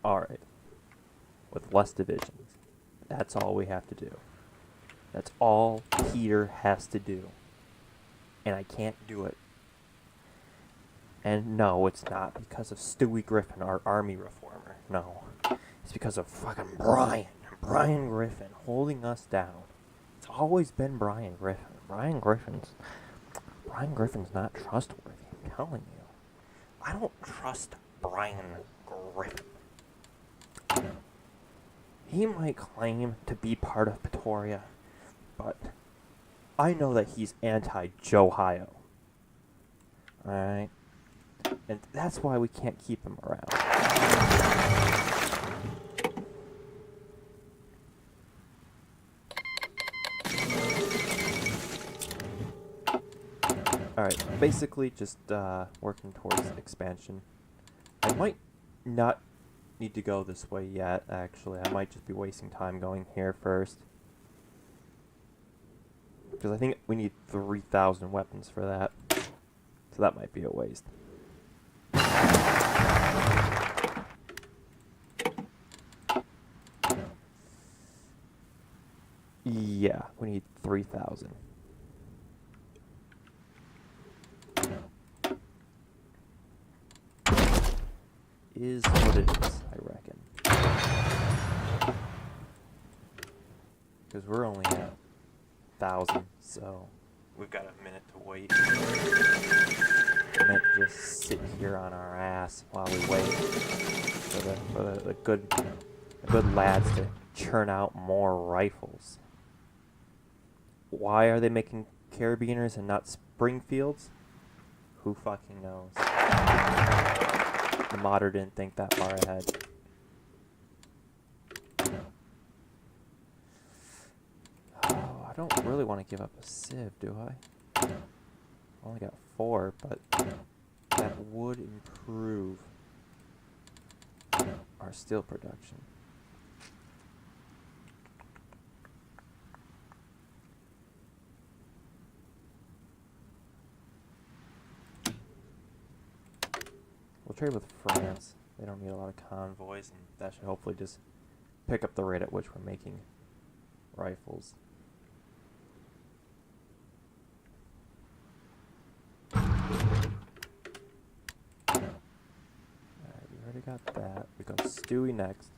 Alright. With less divisions. That's all we have to do. That's all Peter has to do. And I can't do it. And no, it's not because of Stewie Griffin, our army reformer. No. It's because of fucking Brian. Brian Griffin holding us down. It's always been Brian Griffin. Brian Griffin's not trustworthy, I'm telling you. I don't trust Brian Griffin. He might claim to be part of Pretoria, but I know that he's anti-Joe-Hio. Alright? And that's why we can't keep him around. Alright, basically just working towards expansion. I might not need to go this way yet, actually. I might just be wasting time going here first. Because I think we need 3,000 weapons for that. So that might be a waste. Yeah, we need 3,000. Is what it is, I reckon. Because we're only at 1,000, so we've got a minute to wait. We might just sit here on our ass while we wait for the good lads to churn out more rifles. Why are they making carabiners and not Springfields? Who fucking knows? The modder didn't think that far ahead. Oh, I don't really want to give up a sieve, do I? Only got 4, but that would improve our steel production. We'll trade with France. They don't need a lot of convoys, and that should hopefully just pick up the rate at which we're making rifles. Alright, we already got that. We go Stewie next.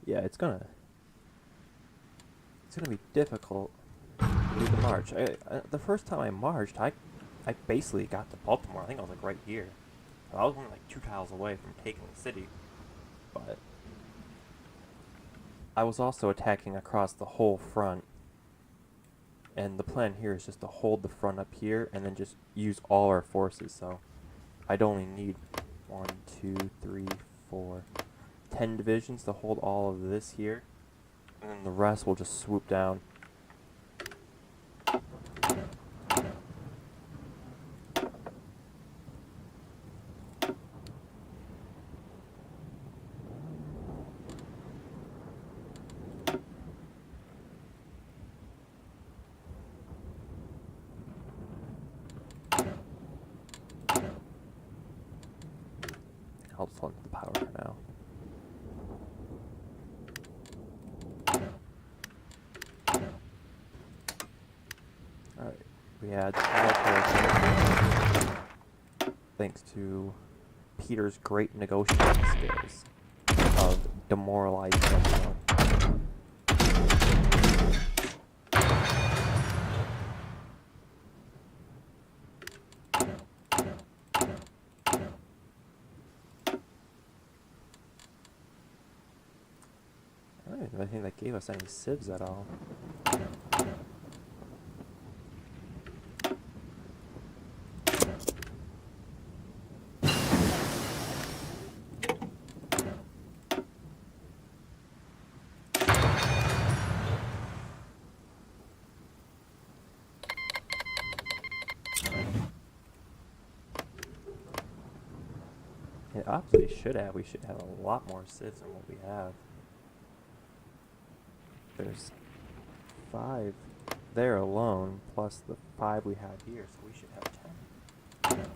Yeah, it's gonna be difficult to do the march. The first time I marched, I basically got to Baltimore. I think I was like right here. I was only like 2 tiles away from taking the city, but I was also attacking across the whole front. And the plan here is just to hold the front up here and then just use all our forces. So I'd only need 1, 2, 3, 4, 10 divisions to hold all of this here, and then the rest will just swoop down. I'll just hold the power for now. Alright, we had more thanks to Peter's great negotiating skills of demoralizing everyone. don't even think that gave us any civs at all. It obviously should have. We should have a lot more civs than what we have. There's 5 there alone, plus the 5 we have here, so we should have 10.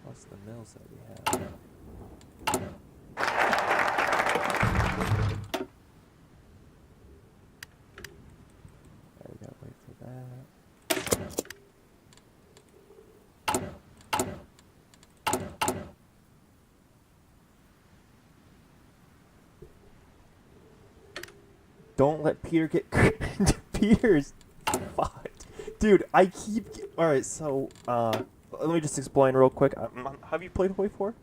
Plus the mills that we have. We gotta wait for that. Don't let Peter get Peter's fucked. Dude, I keep alright, so let me just explain real quick. Have you played Hoi 4?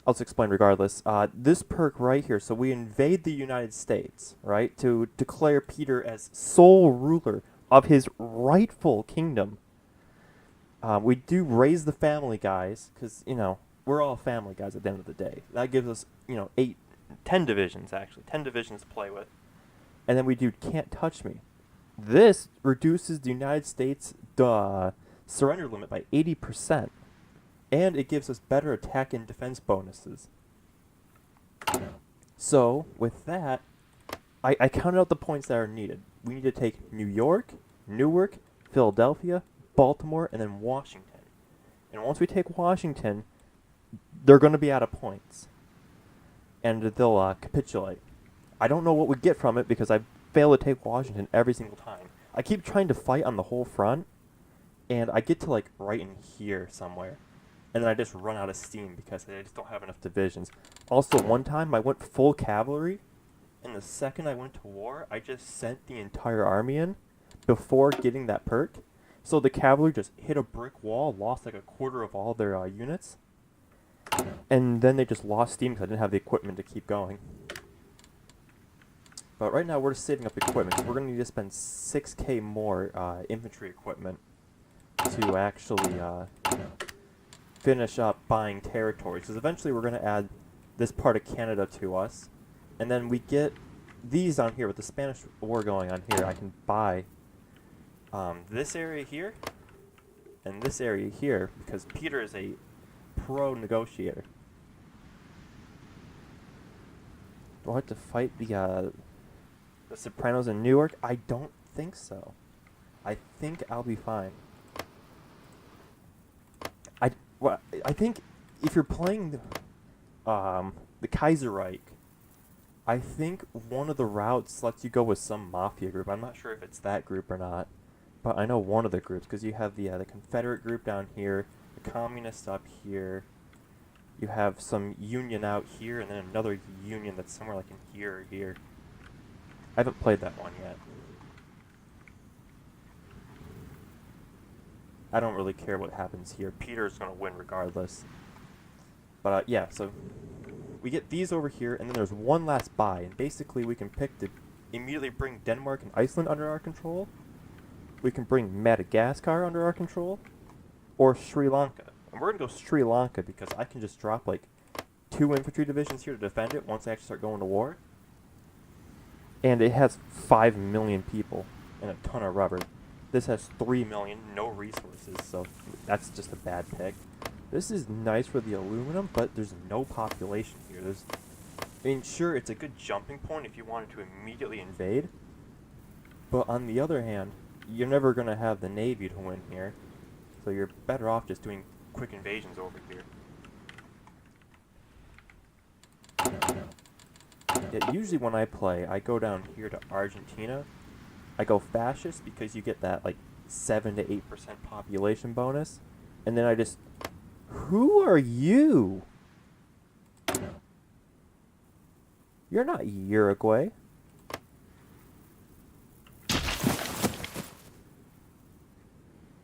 I'll just explain regardless. This perk right here, so we invade the United States, right, to declare Peter as sole ruler of his rightful kingdom. We do raise the family guys, because, you know, we're all family guys at the end of the day. That gives us, you know, 10 divisions, actually. 10 divisions to play with. And then we do Can't Touch Me. This reduces the United States surrender limit by 80%. And it gives us better attack and defense bonuses. So, with that, I counted out the points that are needed. We need to take New York, Newark, Philadelphia, Baltimore, and then Washington. And once we take Washington, they're going to be out of points. And they'll capitulate. I don't know what we get from it because I fail to take Washington every single time. I keep trying to fight on the whole front, and I get to like right in here somewhere. And then I just run out of steam because I just don't have enough divisions. Also, one time I went full cavalry, and the second I went to war, I just sent the entire army in before getting that perk. So the cavalry just hit a brick wall, lost like a quarter of all their units, and then they just lost steam because I didn't have the equipment to keep going. But right now we're just saving up equipment. We're going to need to spend 6k more infantry equipment to actually finish up buying territories, because eventually we're going to add this part of Canada to us, and then we get these on here with the Spanish War going on here. I can buy this area here and this area here because Peter is a pro negotiator. Do I have to fight the Sopranos in Newark? I don't think so. I think I'll be fine. I think if you're playing the Kaiserreich, I think one of the routes lets you go with some mafia group. I'm not sure if it's that group or not, but I know one of the groups because you have the Confederate group down here, the Communists up here. You have some union out here, and then another union that's somewhere like in here or here. I haven't played that one yet. I don't really care what happens here. Peter's going to win regardless. But yeah, so we get these over here, and then there's one last buy. And basically we can pick to immediately bring Denmark and Iceland under our control. We can bring Madagascar under our control. Or Sri Lanka. And we're going to go Sri Lanka because I can just drop like 2 infantry divisions here to defend it once I actually start going to war. And it has 5 million people and a ton of rubber. This has 3 million, no resources, so that's just a bad pick. This is nice for the aluminum, but there's no population here. I mean, sure, it's a good jumping point if you wanted to immediately invade. But on the other hand, you're never going to have the navy to win here. So you're better off just doing quick invasions over here. Yet usually when I play, I go down here to Argentina. I go fascist because you get that like 7 to 8% population bonus. And then I just... Who are you? You're not Uruguay.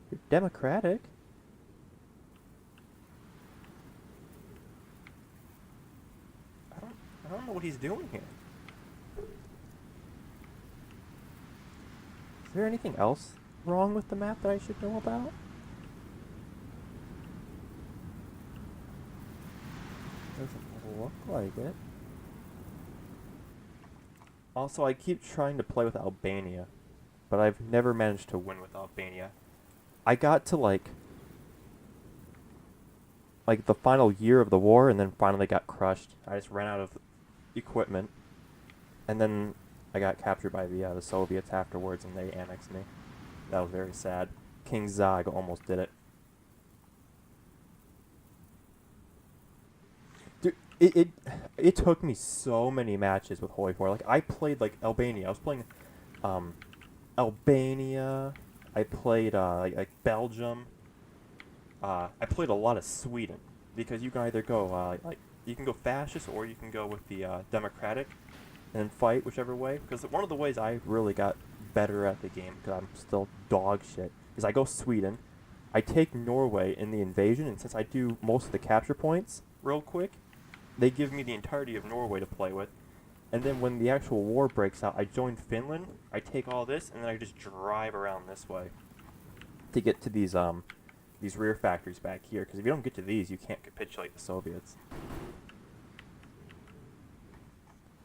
You're democratic. know what he's doing here. Is there anything else wrong with the map that I should know about? Doesn't look like it. Also, I keep trying to play with Albania, but I've never managed to win with Albania. I got to like the final year of the war, and then finally got crushed. I just ran out of equipment, and then I got captured by the Soviets afterwards, and they annexed me. That was very sad. King Zog almost did it. Dude, it took me so many matches with Holy 4. Like, I played, like, Albania. I was playing, Albania. I played, like Belgium. I played a lot of Sweden. Because you can either go, you can go fascist, or you can go with the, democratic, and fight whichever way. Because one of the ways I really got better at the game, because I'm still dog shit, is I go Sweden. I take Norway in the invasion, and since I do most of the capture points real quick, they give me the entirety of Norway to play with. And then when the actual war breaks out, I join Finland, I take all this, and then I just drive around this way to get to these rear factories back here. Because if you don't get to these, you can't capitulate the Soviets.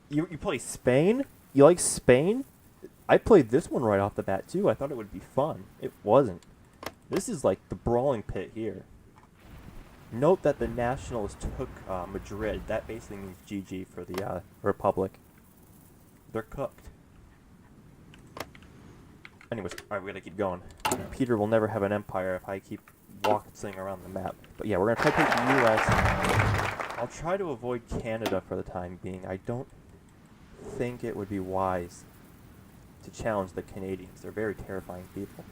You play Spain? You like Spain? I played this one right off the bat, too. I thought it would be fun. It wasn't. This is like the brawling pit here. Note that the Nationalists took Madrid. That basically means GG for the Republic. They're cooked. Anyways, alright, we gotta keep going. Peter will never have an empire if I keep waltzing around the map. But yeah, we're gonna try to take the US. I'll try to avoid Canada for the time being. I don't think it would be wise to challenge the Canadians. They're very terrifying people.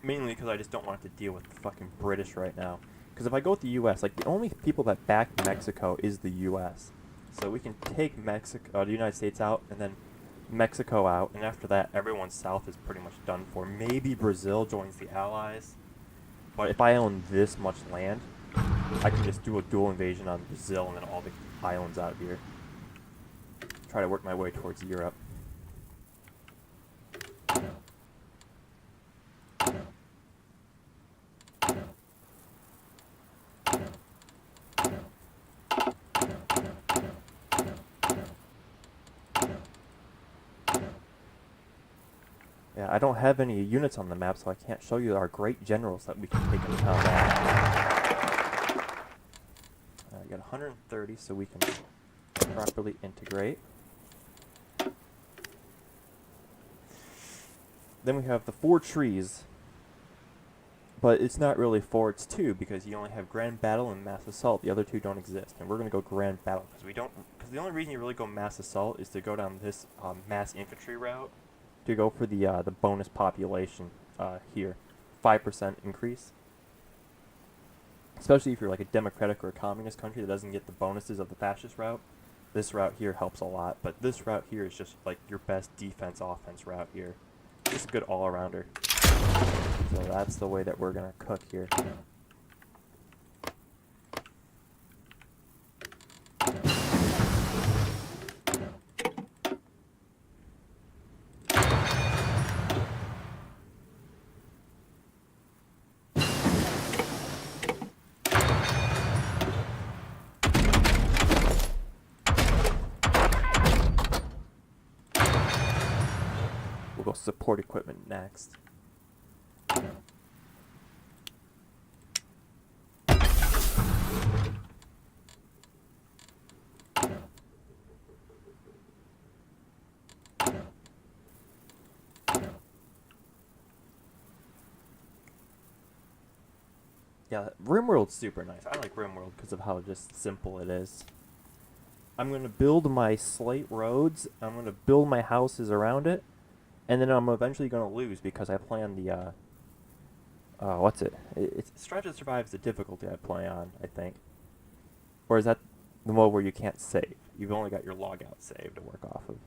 Mainly because I just don't want to deal with the fucking British right now. Because if I go with the US, like, the only people that back Mexico is the US. So we can take Mexico, the United States out, and then Mexico out, and after that, everyone south is pretty much done for. Maybe Brazil joins the Allies. But if I own this much land, I can just do a dual invasion on Brazil and then all the islands out here. Try to work my way towards Europe. Yeah, I don't have any units on the map, so I can't show you our great generals that we can take into combat. I got 130, so we can properly integrate. Then we have the 4 trees, but it's not really 4, it's 2, because you only have Grand Battle and Mass Assault. The other 2 don't exist, and we're going to go Grand Battle, because the only reason you really go Mass Assault is to go down this mass infantry route, to go for the bonus population here, 5% increase. Especially if you're like a democratic or a communist country that doesn't get the bonuses of the fascist route. This route here helps a lot, but this route here is just like your best defense-offense route here. Just a good all-arounder. So that's the way that we're gonna cook here. We'll go support equipment next. Yeah, RimWorld's super nice. I like RimWorld because of how just simple it is. I'm going to build my slate roads, I'm going to build my houses around it, and then I'm eventually going to lose because I play on the, what's it? It's Strive to Survive is the difficulty I play on, I think. Or is that the mode where you can't save? You've only got your logout save to work off of.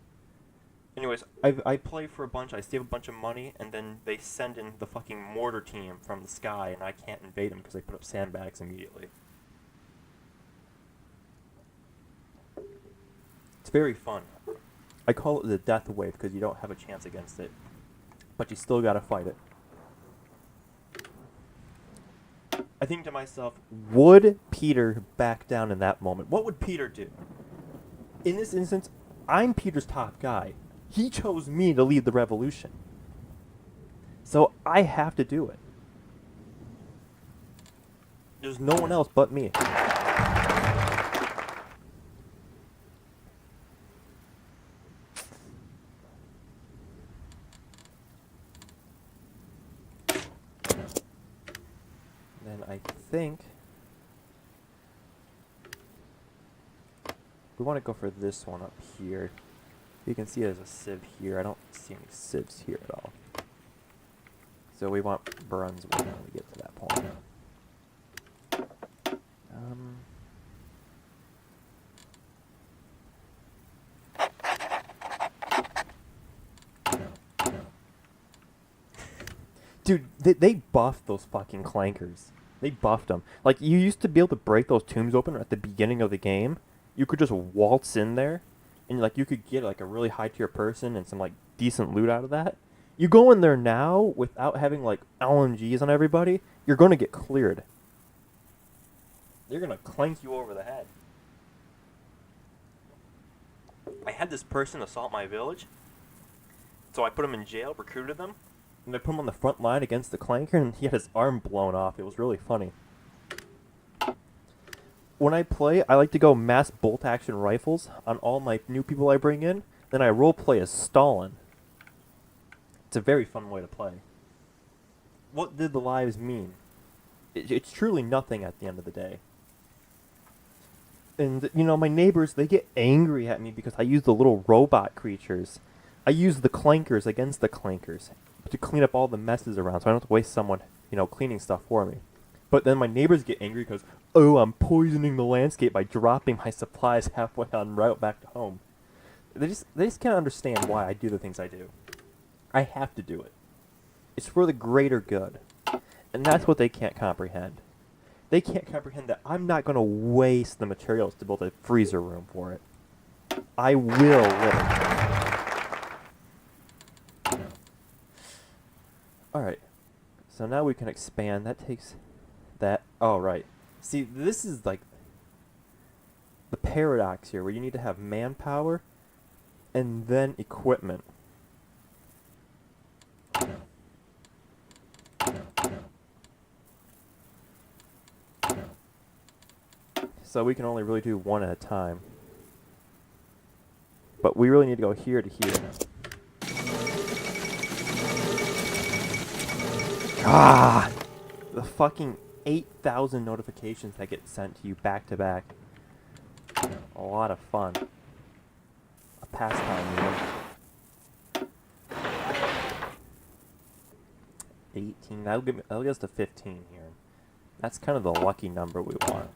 Anyways, I play for a bunch, I save a bunch of money, and then they send in the fucking mortar team from the sky, and I can't invade them because they put up sandbags immediately. It's very fun. I call it the death wave because you don't have a chance against it, but you still gotta fight it. I think to myself, would Peter back down in that moment? What would Peter do? In this instance, I'm Peter's top guy. He chose me to lead the revolution. So I have to do it. There's no one else but me. Then I think we want to go for this one up here. You can see there's a sieve here. I don't see any sieves here at all. So we want Brunswick when we get to that point. Dude, they buffed those fucking clankers. They buffed them. Like, you used to be able to break those tombs open at the beginning of the game. You could just waltz in there, and like you could get like a really high tier person and some like decent loot out of that. You go in there now without having like LMGs on everybody, you're gonna get cleared. They're gonna clank you over the head. I had this person assault my village, so I put him in jail, recruited them, and I put him on the front line against the clanker, and he had his arm blown off. It was really funny. When I play, I like to go mass bolt-action rifles on all my new people I bring in. Then I roleplay as Stalin. It's a very fun way to play. What did the lives mean? It's truly nothing at the end of the day. And, you know, my neighbors, they get angry at me because I use the little robot creatures. I use the clankers against the clankers to clean up all the messes around, so I don't have to waste someone, you know, cleaning stuff for me. But then my neighbors get angry because, oh, I'm poisoning the landscape by dropping my supplies halfway en route back to home. They just can't understand why I do the things I do. I have to do it. It's for the greater good. And that's what they can't comprehend. They can't comprehend that I'm not going to waste the materials to build a freezer room for it. I will live it. Alright. So now we can expand. That takes that. Oh, right. See, this is like the paradox here, where you need to have manpower and then equipment. So we can only really do one at a time. But we really need to go here to here. Ah! The fucking 8,000 notifications that get sent to you back to back. A lot of fun. A pastime, even. 18. That'll get us to 15 here. That's kind of the lucky number we want.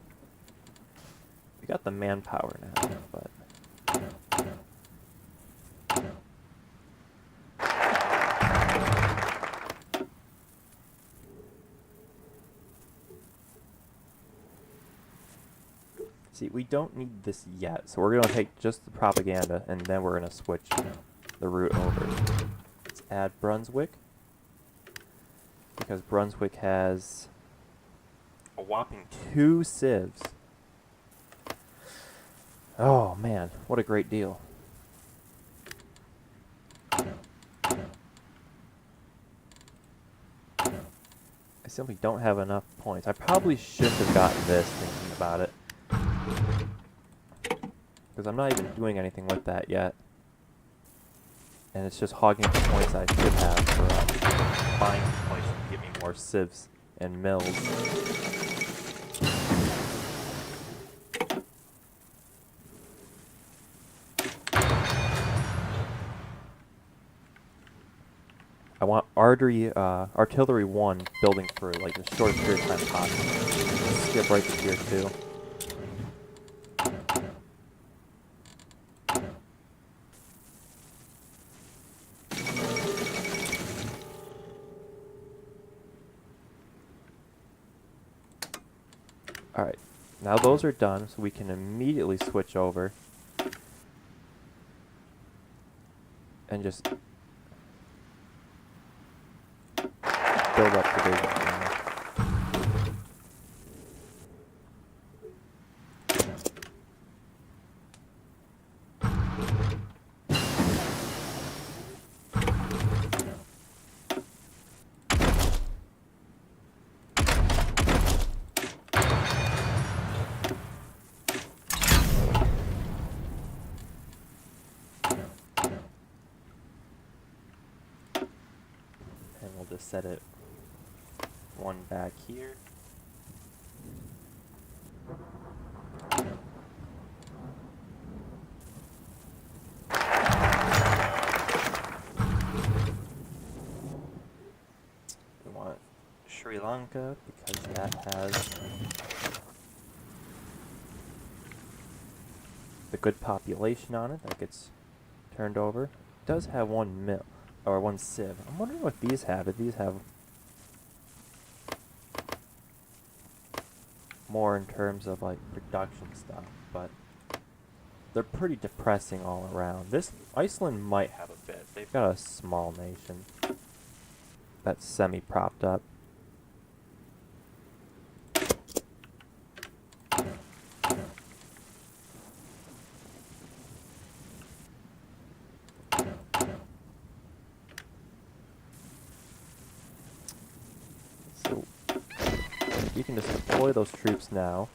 We got the manpower now, but... See, we don't need this yet, so we're going to take just the propaganda, and then we're going to switch the route over. Let's add Brunswick, because Brunswick has a whopping 2 civs. Oh man, what a great deal. I simply don't have enough points. I probably should have gotten this thinking about it. Because I'm not even doing anything with that yet. And it's just hogging the points I should have for buying points to give me more civs and mills. I want artillery 1 building for like the shortest period of time possible. Let's skip right to tier 2. Alright, now those are done, so we can immediately switch over and just build up divisions now. And we'll just set it one back here. We want Sri Lanka because that has the good population on it that gets turned over. It does have one mill or one sieve. I'm wondering what these have. If these have more in terms of like production stuff, but they're pretty depressing all around. This Iceland might have a bit. They've got a small nation that's semi-propped up. So we can just deploy those troops now.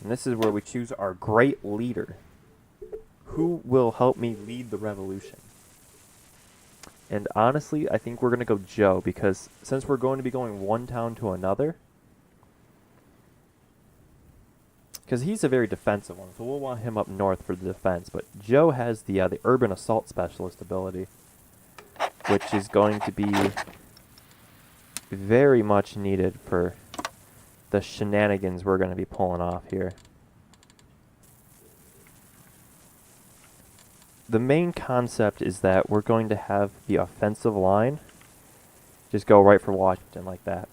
And this is where we choose our great leader. Who will help me lead the revolution? And honestly, I think we're going to go Joe, because since we're going to be going one town to another, because he's a very defensive one, so we'll want him up north for the defense. But Joe has the urban assault specialist ability, which is going to be very much needed for the shenanigans we're going to be pulling off here. The main concept is that we're going to have the offensive line just go right for Washington like that.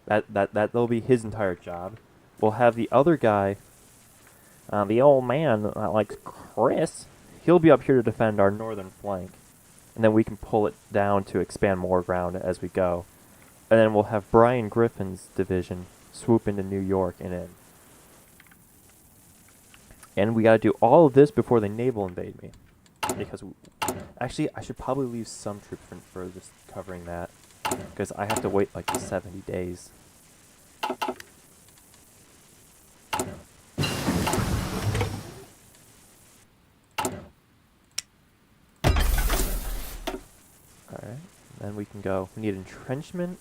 That'll be his entire job. We'll have the other guy, the old man that likes Chris, he'll be up here to defend our northern flank. And then we can pull it down to expand more ground as we go. And then we'll have Brian Griffin's division swoop into New York and in. And we gotta do all of this before they naval invade me. Because, actually, I should probably leave some troops for just covering that. Because I have to wait like 70 days. Alright, then we can go. We need entrenchment.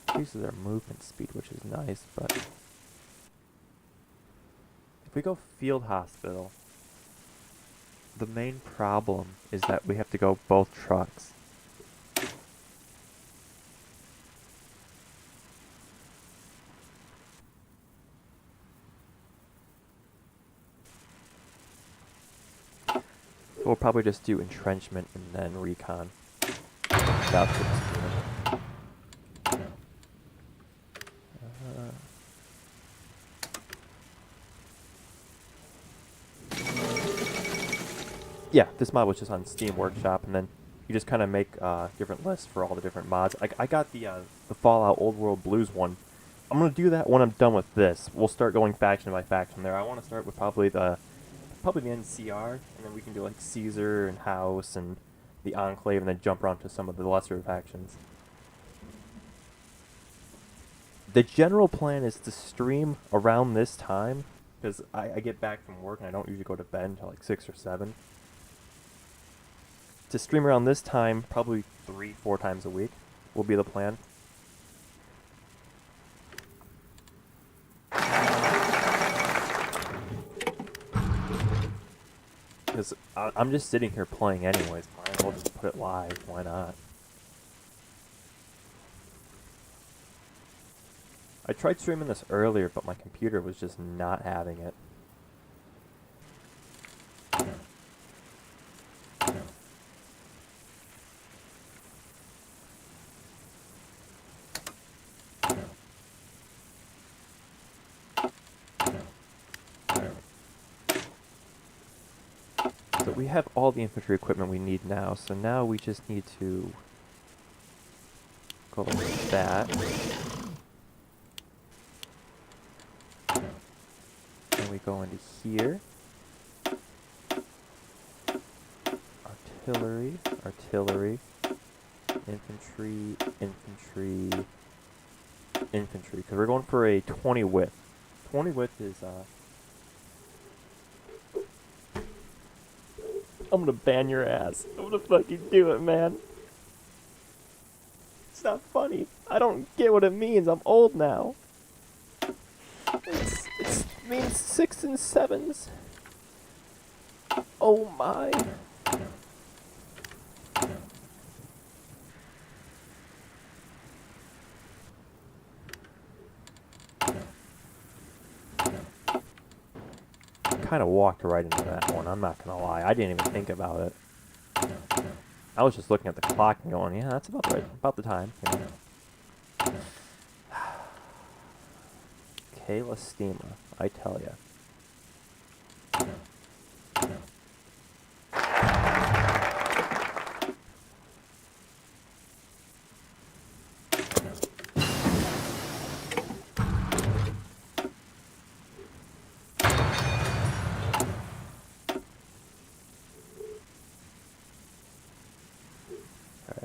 Increases our movement speed, which is nice, but if we go field hospital, the main problem is that we have to go both trucks. So we'll probably just do entrenchment and then recon. That's what it's doing. Yeah, this mod was just on Steam Workshop, and then you just kind of make different lists for all the different mods. I got the Fallout Old World Blues one. I'm gonna do that when I'm done with this. We'll start going faction by faction there. I want to start with probably the NCR, and then we can do like Caesar and House and the Enclave, and then jump around to some of the lesser factions. The general plan is to stream around this time, because I get back from work and I don't usually go to bed until like 6 or 7. To stream around this time, probably 3-4 times a week will be the plan. Because I'm just sitting here playing anyways. Might as well just put it live. Why not? I tried streaming this earlier, but my computer was just not having it. So we have all the infantry equipment we need now, so now we just need to go like that. And we go into here. Artillery, artillery, infantry, infantry, infantry. Because we're going for a 20 width. 20 width is, I'm gonna ban your ass. I'm gonna fucking do it, man. It's not funny. I don't get what it means. I'm old now. It means 6 and 7s. Oh my. Kind of walked right into that one, I'm not gonna lie. I didn't even think about it. I was just looking at the clock and going, yeah, that's about right, about the time. You know? Kayla Steamer, I tell ya.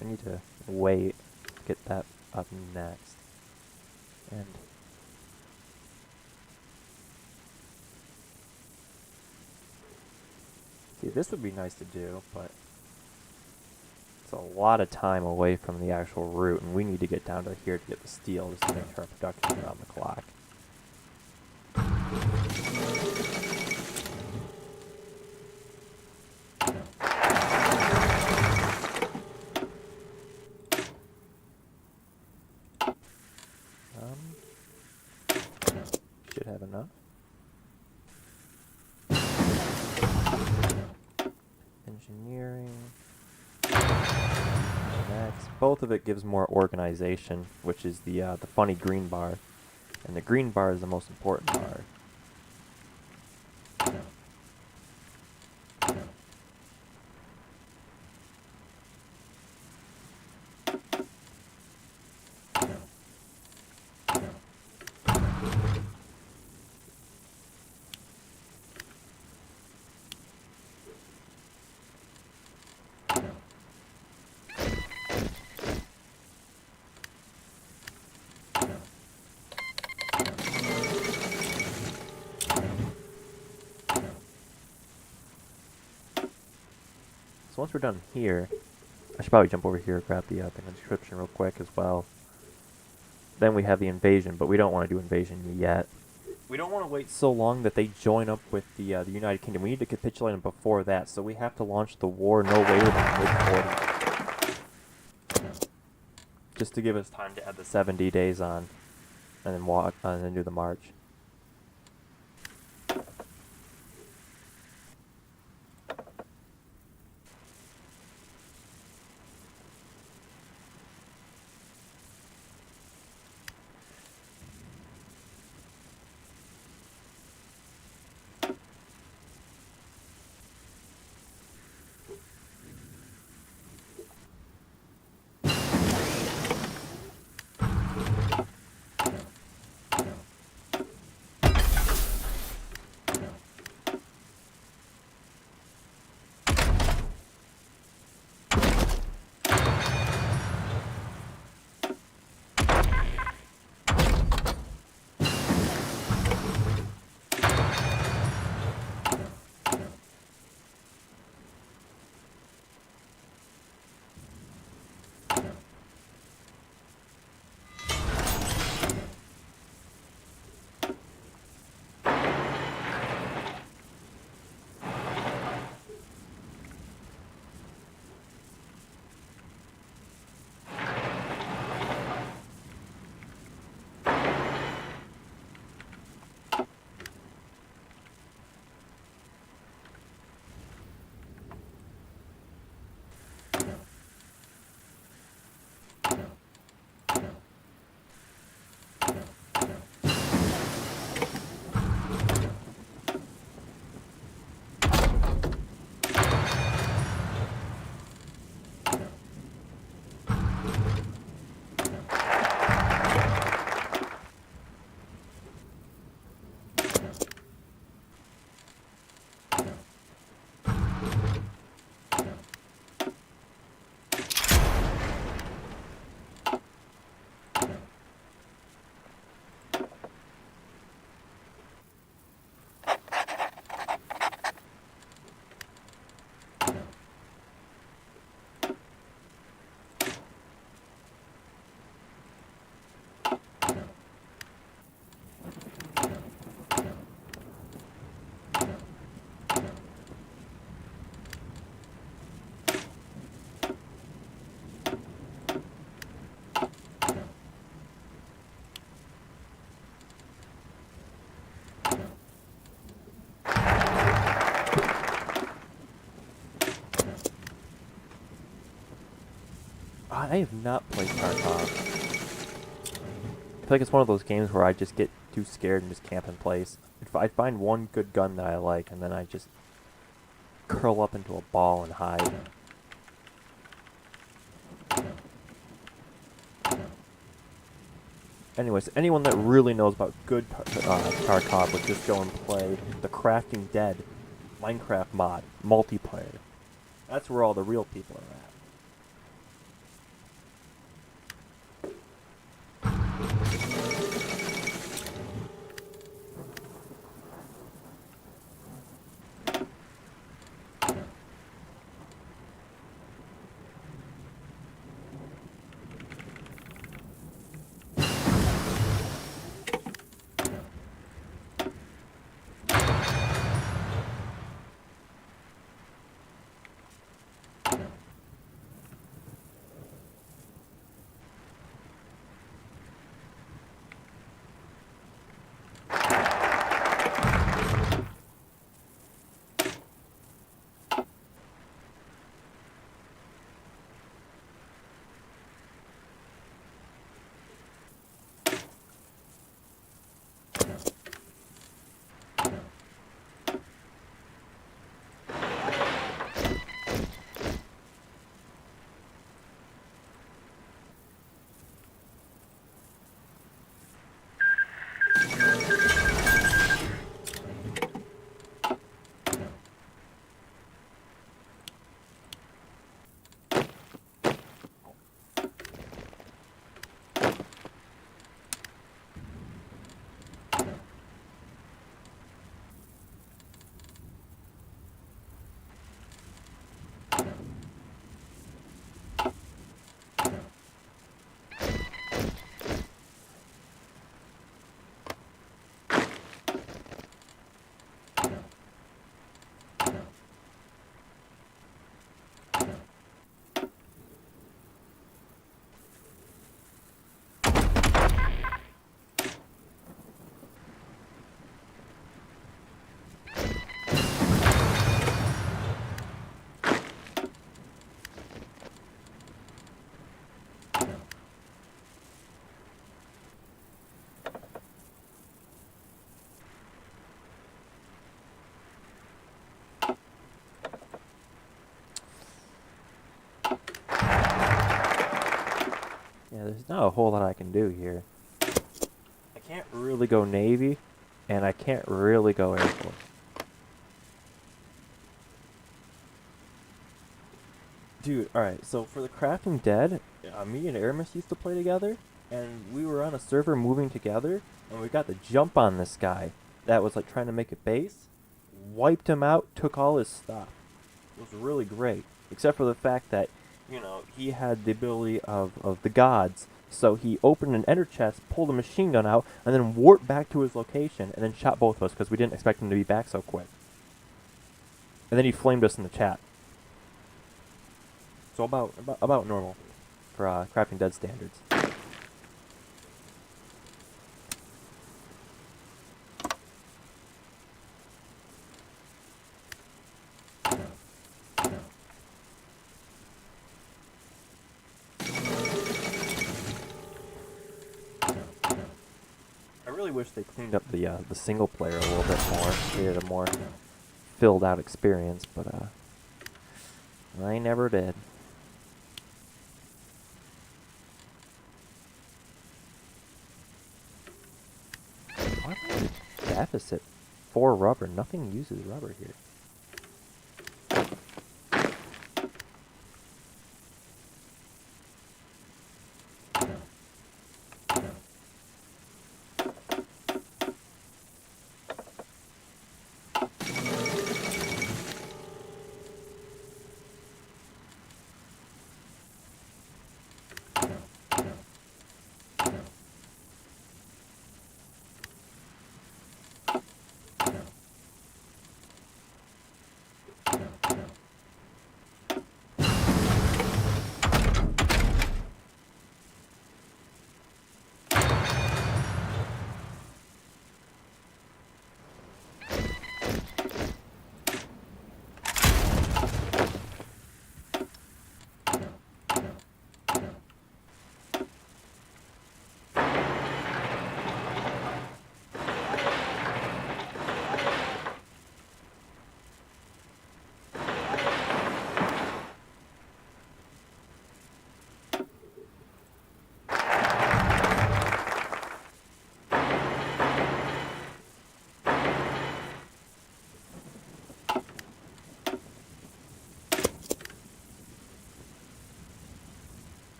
I need to wait to get that up next. And see, this would be nice to do, but it's a lot of time away from the actual route, and we need to get down to here to get the steel just to make sure our production is on the clock. Should have enough. Engineering. Next. Both of it gives more organization, which is the funny green bar. And the green bar is the most important bar. So once we're done here, I should probably jump over here and grab the thing in the description real quick as well. Then we have the invasion, but we don't want to do invasion yet. We don't want to wait so long that they join up with the United Kingdom. We need to capitulate them before that, so we have to launch the war no later than mid-40. Just to give us time to add the 70 days on, and then walk and then do the march. I have not played Tarkov. I feel like it's one of those games where I just get too scared and just camp in place. If I find one good gun that I like, and then I just curl up into a ball and hide. Anyways, anyone that really knows about good Tarkov would just go and play the Crafting Dead Minecraft mod, multiplayer. That's where all the real people are at. Yeah, there's not a whole lot I can do here. I can't really go Navy, and I can't really go Air Force. Dude, alright, so for the Crafting Dead, me and Aramis used to play together, and we were on a server moving together, and we got the jump on this guy that was like trying to make a base, wiped him out, took all his stuff. It was really great, except for the fact that, you know, he had the ability of the gods, so he opened an ender chest, pulled a machine gun out, and then warped back to his location, and then shot both of us because we didn't expect him to be back so quick. And then he flamed us in the chat. So about normal for Crafting Dead standards. I really wish they cleaned up the single player a little bit more, created a more filled out experience, but they never did. Why am I deficit 4 rubber? Nothing uses rubber here.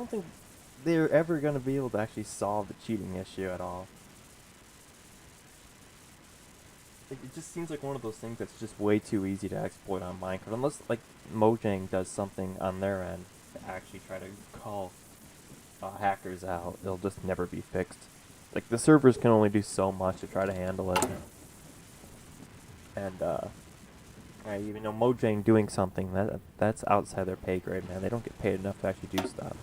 don't think they're ever going to be able to actually solve the cheating issue at all. Like, it just seems like one of those things that's just way too easy to exploit on Minecraft. Unless, like, Mojang does something on their end to actually try to call hackers out, it'll just never be fixed. Like, the servers can only do so much to try to handle it. And, even though Mojang doing something, that's outside their pay grade, man. They don't get paid enough to actually do stuff.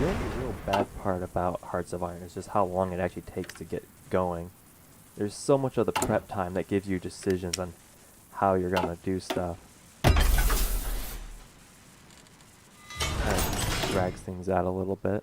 The only real bad part about Hearts of Iron is just how long it actually takes to get going. There's so much of the prep time that gives you decisions on how you're gonna do stuff. Kind of drags things out a little bit.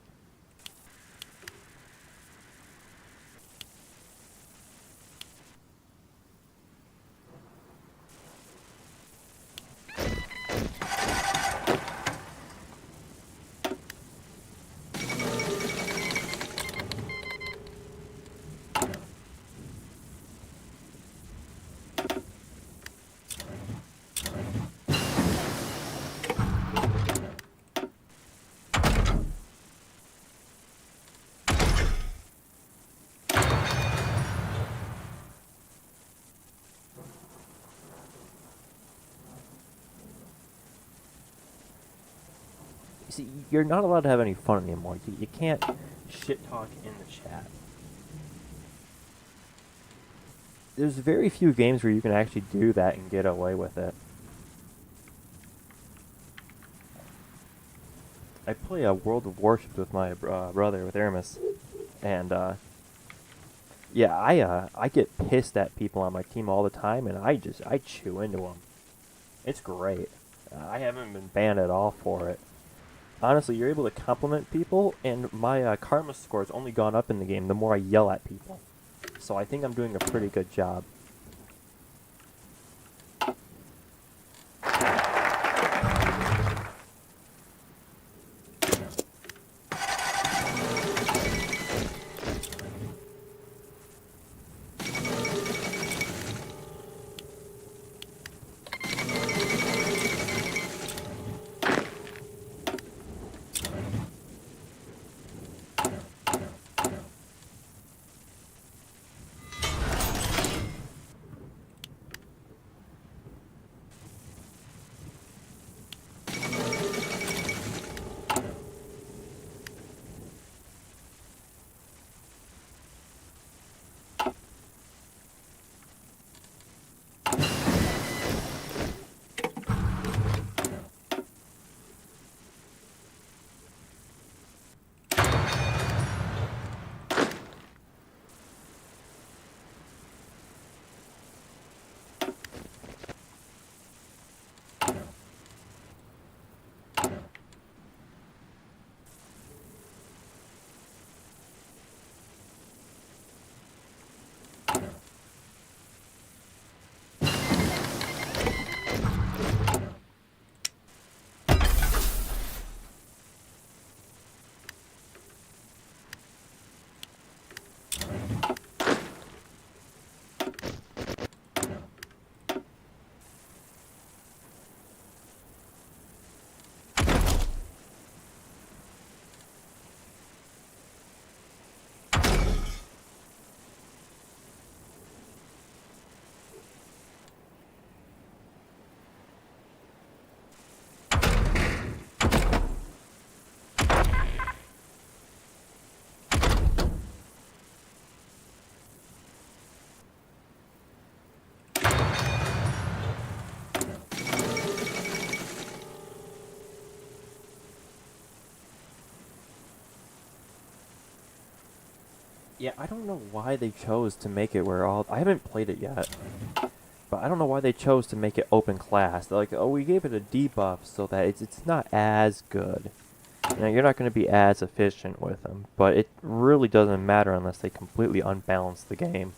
See, you're not allowed to have any fun anymore. You can't shit talk in the chat. There's very few games where you can actually do that and get away with it. I play a World of Warships with my brother, with Aramis, and yeah, I get pissed at people on my team all the time, and I chew into them. It's great. I haven't been banned at all for it. Honestly, you're able to compliment people, and my karma score has only gone up in the game the more I yell at people. So I think I'm doing a pretty good job. Yeah, I don't know why they chose to make it where all... I haven't played it yet, but I don't know why they chose to make it open class. They're like, oh, we gave it a debuff so that it's not as good. You know, you're not going to be as efficient with them, but it really doesn't matter unless they completely unbalance the game.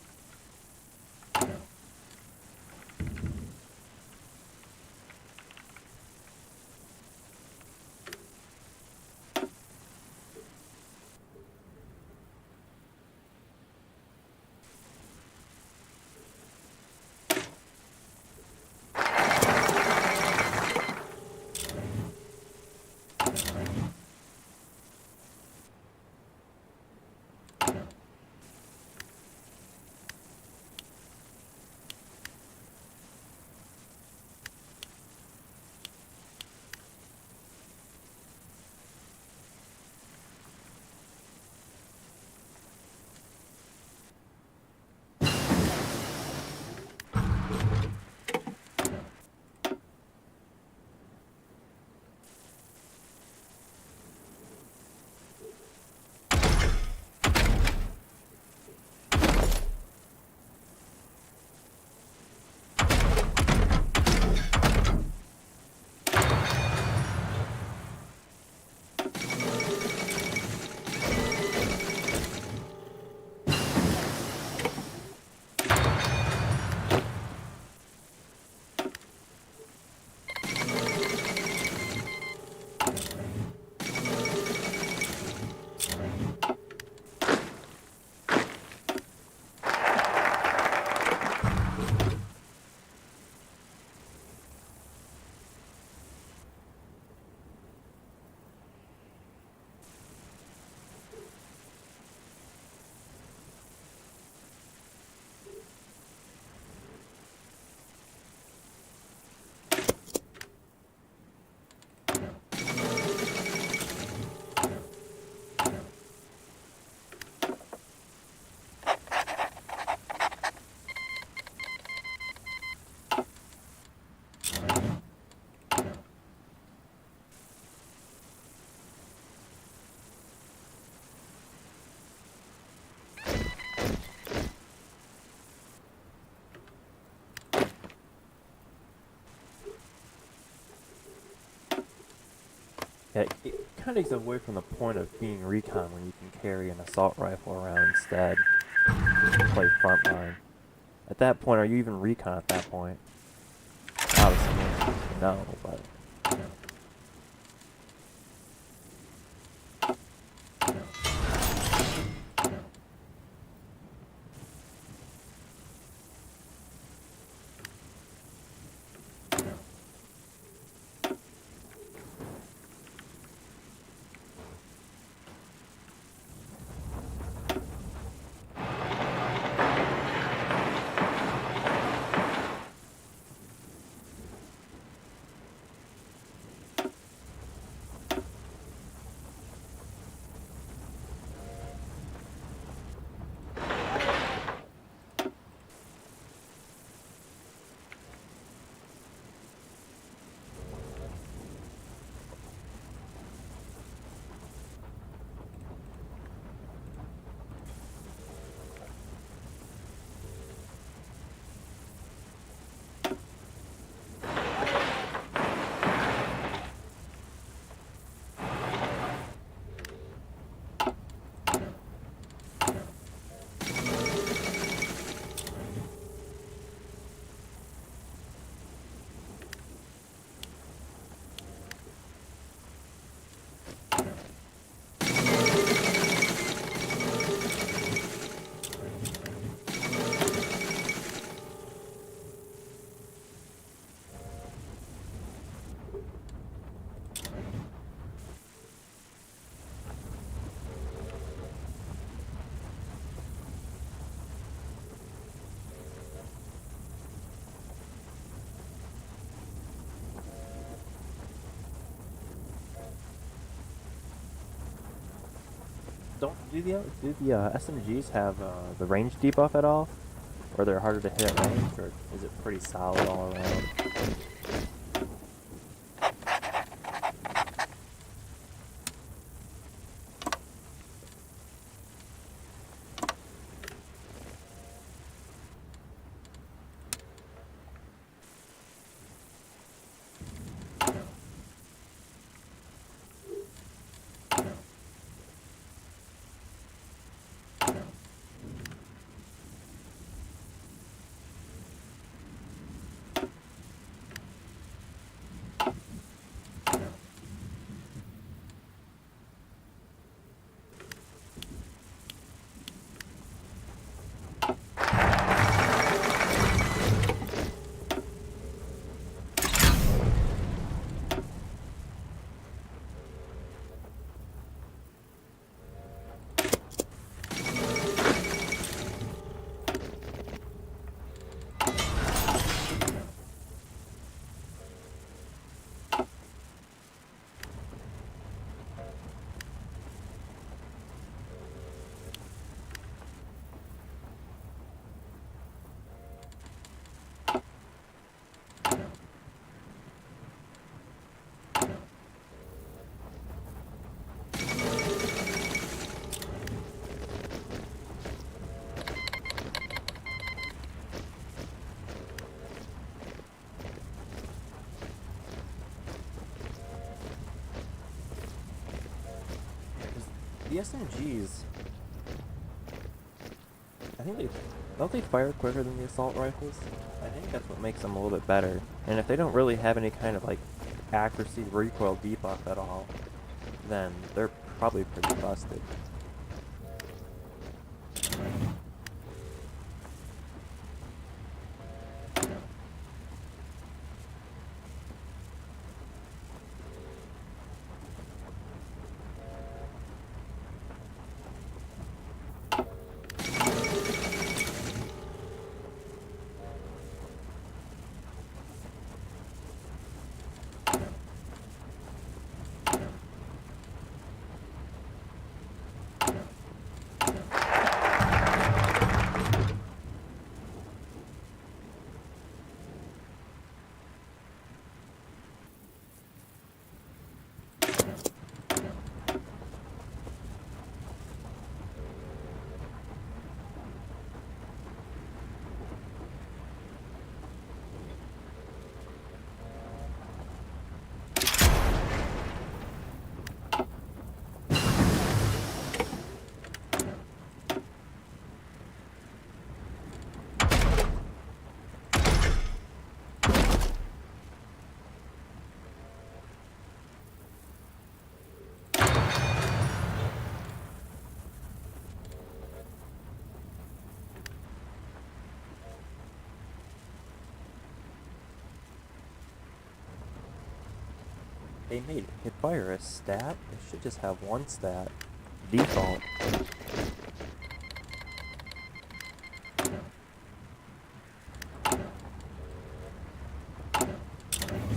it kind of gets away from the point of being recon when you can carry an assault rifle around instead. Play frontline. At that point, are you even recon at that point? Obviously, no, but... Do the SMGs have the range debuff at all? Or they're harder to hit at range, or is it pretty solid all around? The SMGs, I think don't they fire quicker than the assault rifles? I think that's what makes them a little bit better. And if they don't really have any kind of like accuracy recoil debuff at all, then they're probably pretty busted. They made hipfire a stat? It should just have one stat. Default.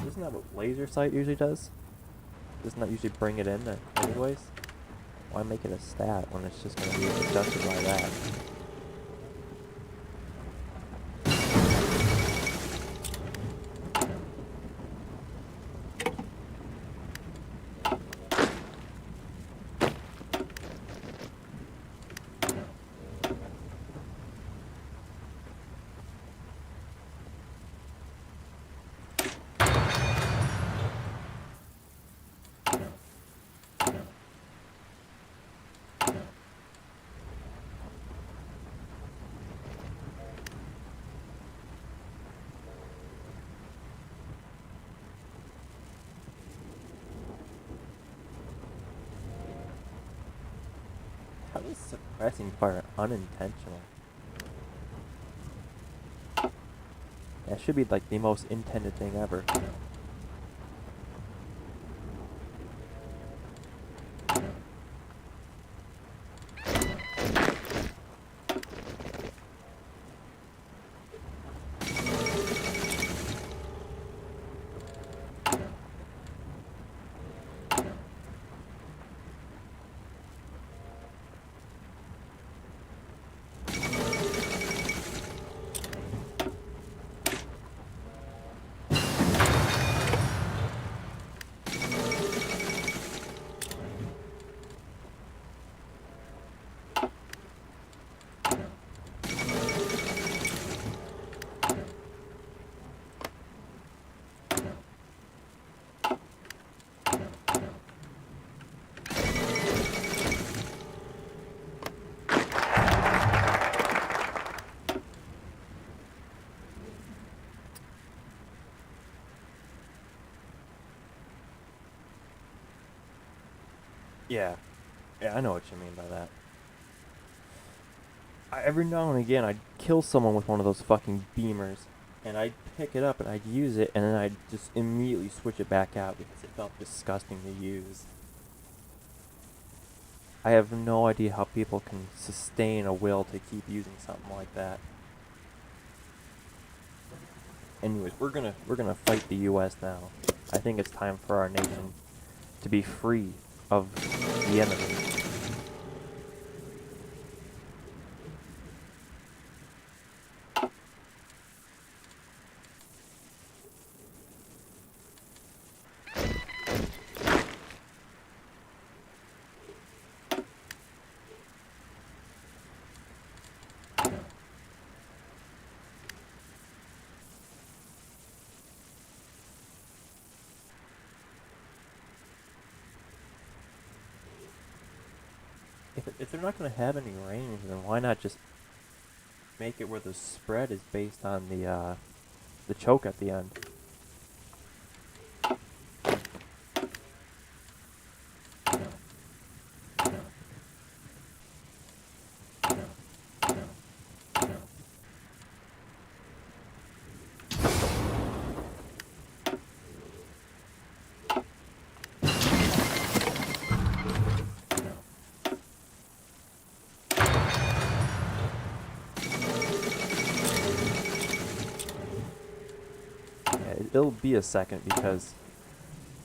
Isn't that what laser sight usually does? Doesn't that usually bring it in anyways? Why make it a stat when it's just going to be adjusted by that? How is suppressing fire unintentional? That should be like the most intended thing ever. Yeah. Yeah, I know what you mean by that. Every now and again, I'd kill someone with one of those fucking beamers, and I'd pick it up and I'd use it, and then I'd just immediately switch it back out because it felt disgusting to use. I have no idea how people can sustain a will to keep using something like that. Anyways, we're gonna fight the U.S. now. I think it's time for our nation to be free of the enemy. If they're not going to have any range, then why not just make it where the spread is based on the choke at the end? It'll be a second because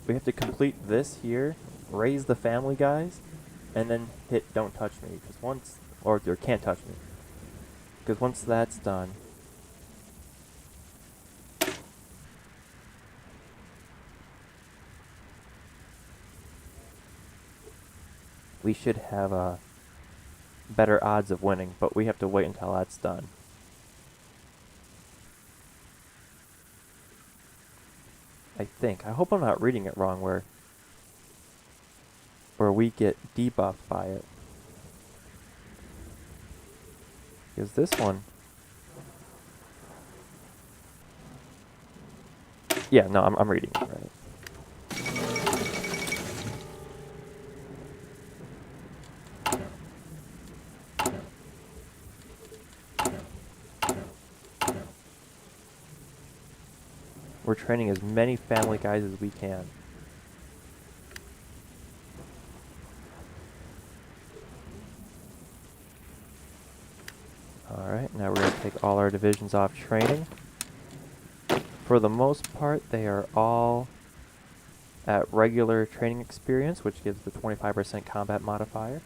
we have to complete this here, raise the family guys, and then hit don't touch me, because once, or can't touch me, because once that's done, we should have better odds of winning, but we have to wait until that's done. I think. I hope I'm not reading it wrong where we get debuffed by it. Because this one... Yeah, no, I'm reading it right. We're training as many family guys as we can. take all our divisions off training. For the most part, they are all at regular training experience, which gives the 25% combat modifier.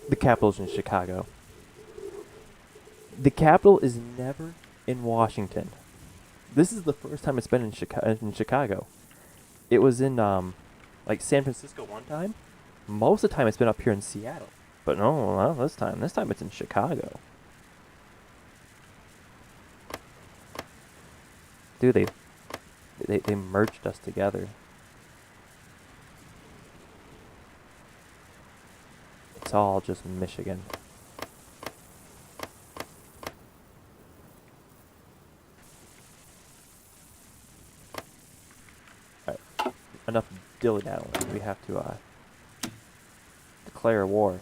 The capital's in Chicago. The capital is never in Washington. This is the first time it's been in Chicago. It was in like San Francisco one time. Most of the time it's been up here in Seattle. But no, not this time. This time it's in Chicago. Dude, they merged us together. It's all just Michigan. Alright, enough dilly-daddling. We have to declare war.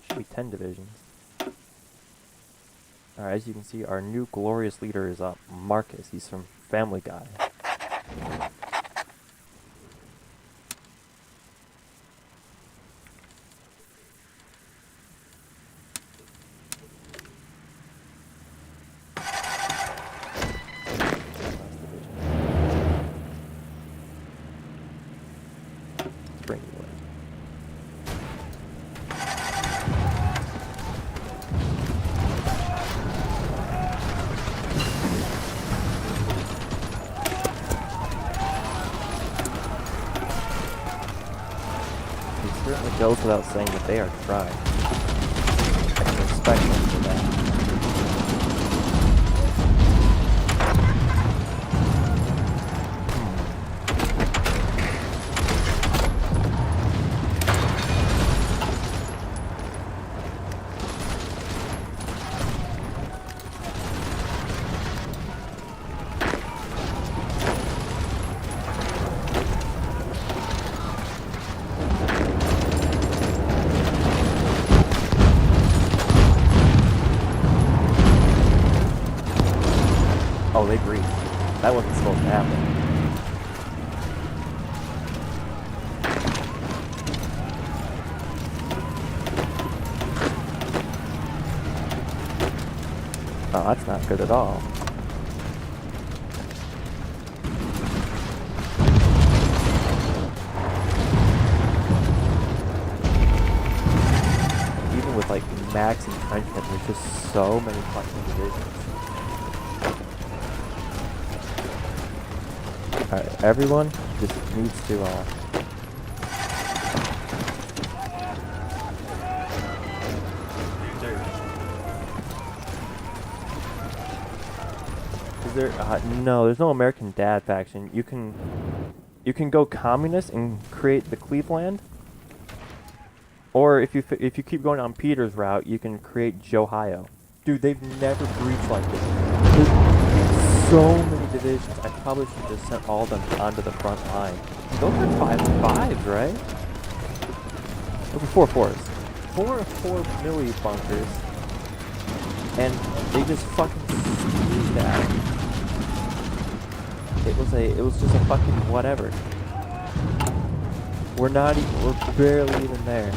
Should be 10 divisions. Alright, as you can see, our new glorious leader is Marcus. He's from Family Guy. Let's bring you away. Certainly goes without saying that they are trying. I can respect them for that. Oh, they breathe. That wasn't supposed to happen. Oh, that's not good at all. Even with like max entrenchment, there's just so many fucking divisions. Alright, everyone just needs to, Is there, no, there's no American Dad faction. You can go communist and create the Cleveland. Or if you keep going on Peter's route, you can create Johio. Dude, they've never breached like this. There's so many divisions. I probably should have sent all of them onto the front line. Those are 5-5s, right? Those are 4-4s. 4 milli bunkers. And they just fucking squeezed that. It was just a fucking whatever. We're barely even there.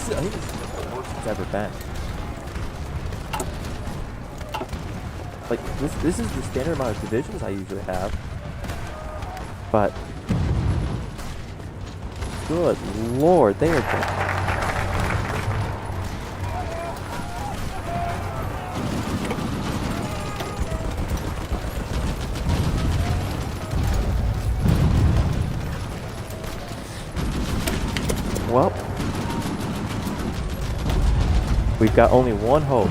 I think this is the worst it's ever been. Like, this is the standard amount of divisions I usually have. But good lord, they are just... Well, we've got only one hope.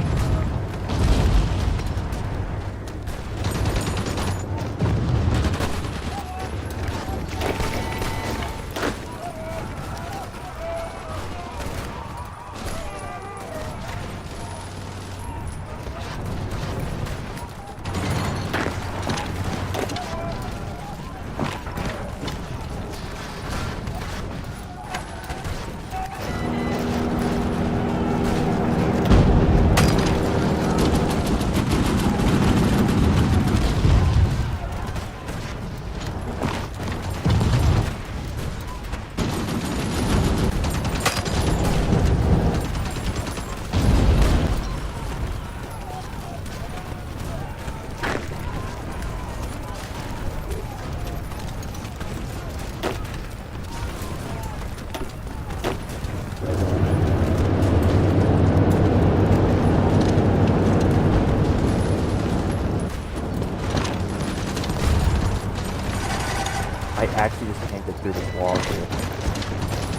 I actually just can't get through this wall here.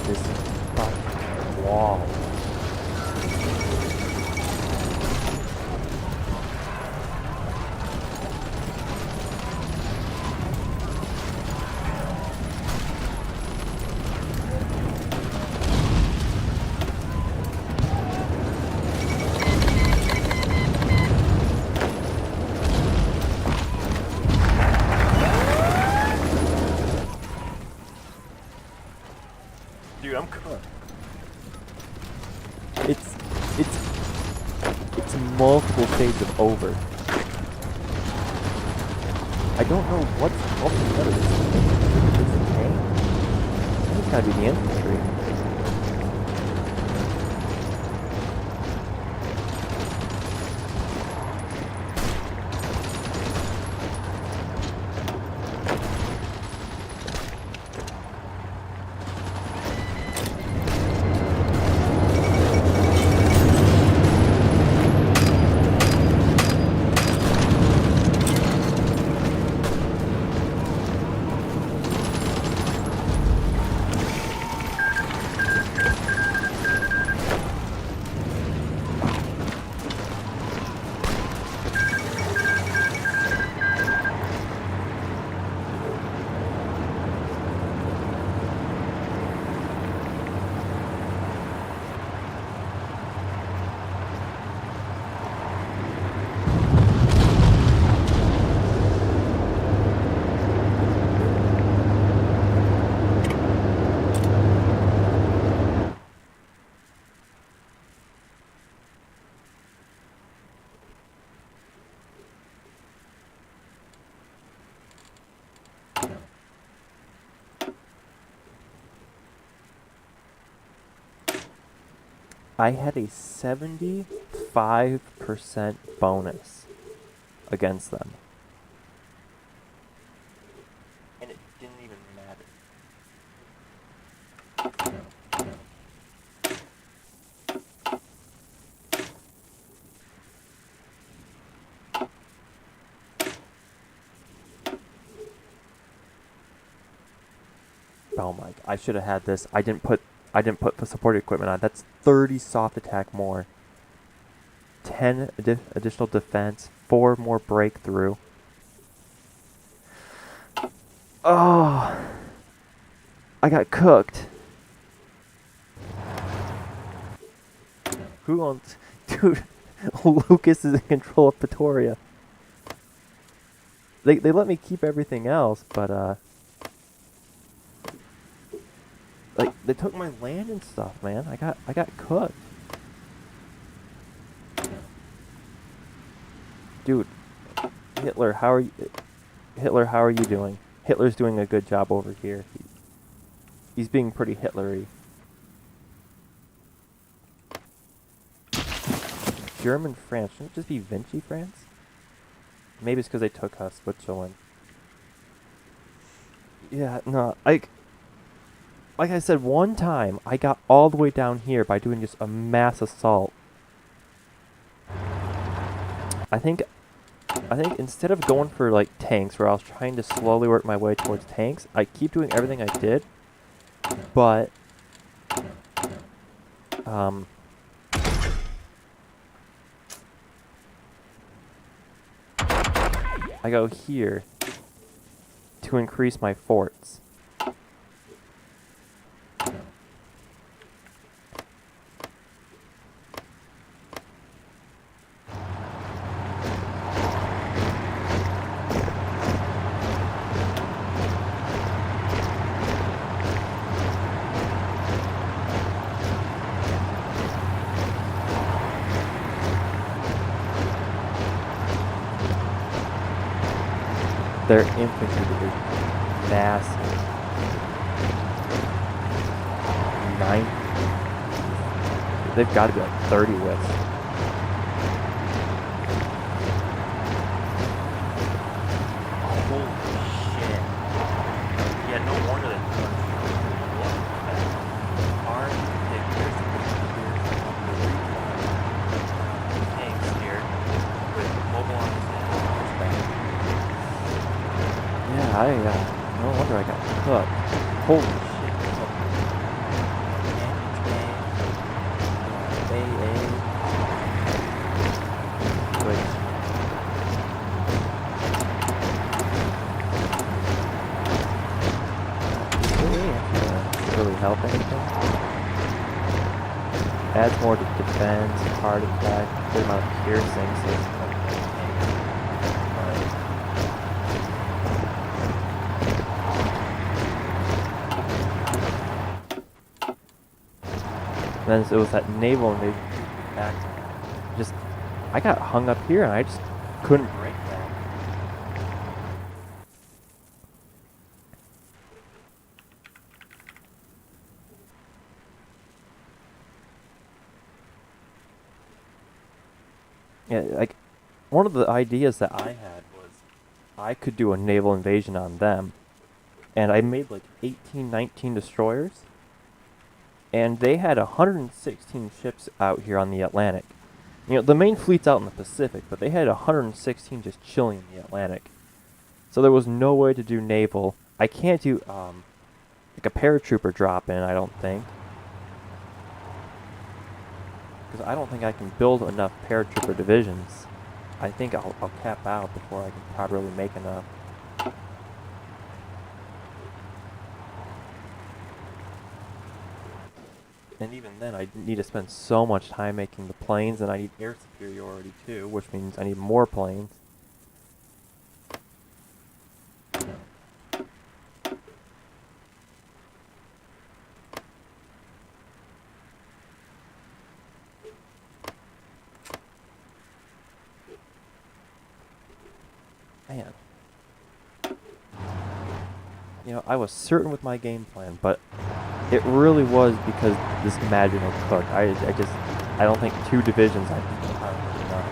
This fucking wall. Dude, I'm cooked. It's multiple shades of over. I don't know what's altogether this tank. It's gotta be the infantry. I had a 75% bonus against them. And it didn't even matter. Oh my, I should have had this. I didn't put support equipment on. That's 30 soft attack more. 10 additional defense. 4 more breakthrough. Oh, I got cooked. Who owns... Dude, Lucas is in control of Pretoria. They let me keep everything else, but like, they took my land and stuff, man. I got cooked. Dude, Hitler, how are you doing? Hitler's doing a good job over here. He's being pretty Hitlery. German France. Shouldn't it just be Vinci France? Maybe it's because they took Switzerland. Yeah, no, like I said, one time I got all the way down here by doing just a mass assault. I think instead of going for like tanks where I was trying to slowly work my way towards tanks, I keep doing everything I did, but um I go here to increase my forts. Their infantry division, massive. 9. They've got to be like 30 with. Holy shit. Yeah, no wonder that tanks here with mobilized and yeah, no wonder I got cooked. Holy shit. Really help anything? Adds more to defense, heart attack, good amount of piercing, so it's and then it was that naval invasion act. Just, I got hung up here and I just couldn't break that. Yeah, like, one of the ideas that I had was I could do a naval invasion on them. And I made like 18, 19 destroyers. And they had 116 ships out here on the Atlantic. You know, the main fleet's out in the Pacific, but they had 116 just chilling in the Atlantic. So there was no way to do naval. I can't do, like a paratrooper drop in, I don't think. Because I don't think I can build enough paratrooper divisions. I think I'll cap out before I can properly make enough. And even then, I need to spend so much time making the planes, and I need air superiority too, which means I need more planes. Man. You know, I was certain with my game plan, but it really was because this magical cook. I don't think 2 divisions I'd be enough.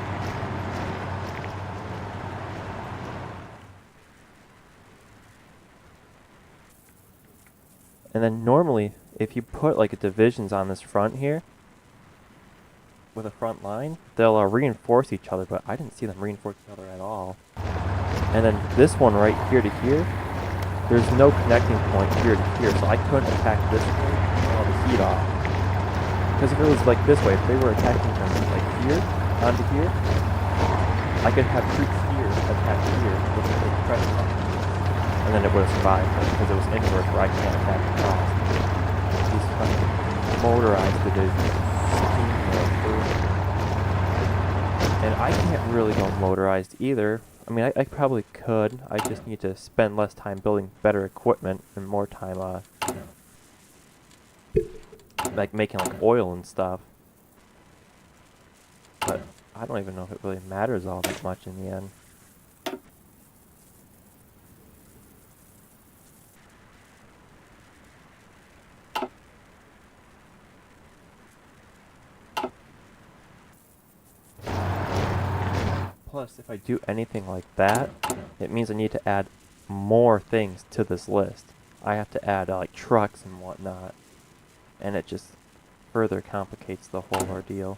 And then normally, if you put like divisions on this front here, with a front line, they'll reinforce each other, but I didn't see them reinforce each other at all. And then this one right here to here, there's no connecting point here to here, so I couldn't attack this way and all the heat off. Because if it was like this way, if they were attacking from like here onto here, I could have troops here attack here with the pressure on, and then it would have survived because it was inverse where I can't attack across. These fucking motorized divisions. And I can't really go motorized either. I mean, I probably could. I just need to spend less time building better equipment and more time, like making like oil and stuff. But I don't even know if it really matters all that much in the end. Plus, if I do anything like that, it means I need to add more things to this list. I have to add like trucks and whatnot, and it just further complicates the whole ordeal.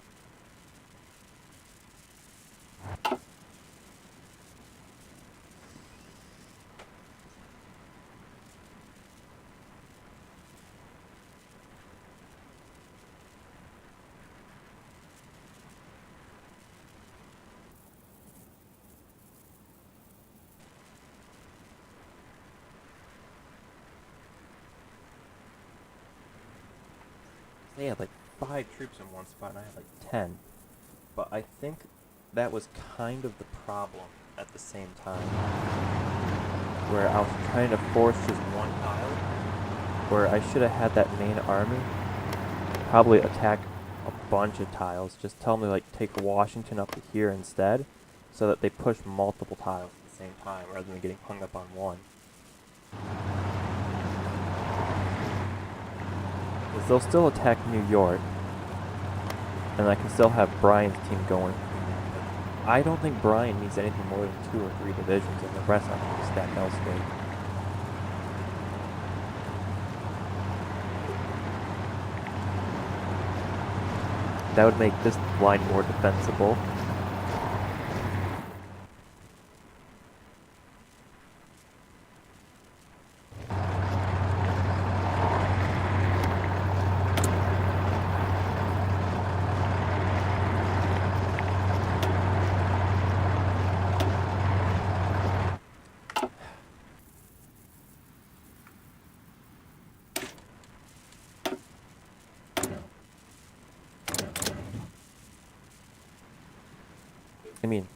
They had like 5 troops in one spot and I had like 10. But I think that was kind of the problem at the same time. Where I was trying to force just one tile. Where I should have had that main army probably attack a bunch of tiles. Just tell me like take Washington up to here instead. So that they push multiple tiles at the same time rather than getting hung up on one. Because they'll still attack New York. And I can still have Brian's team going. I don't think Brian needs anything more than 2 or 3 divisions, and the rest I can just stack elsewhere. That would make this line more defensible. I mean,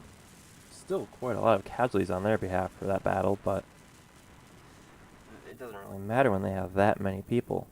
still quite a lot of casualties on their behalf for that battle, but it doesn't really matter when they have that many people.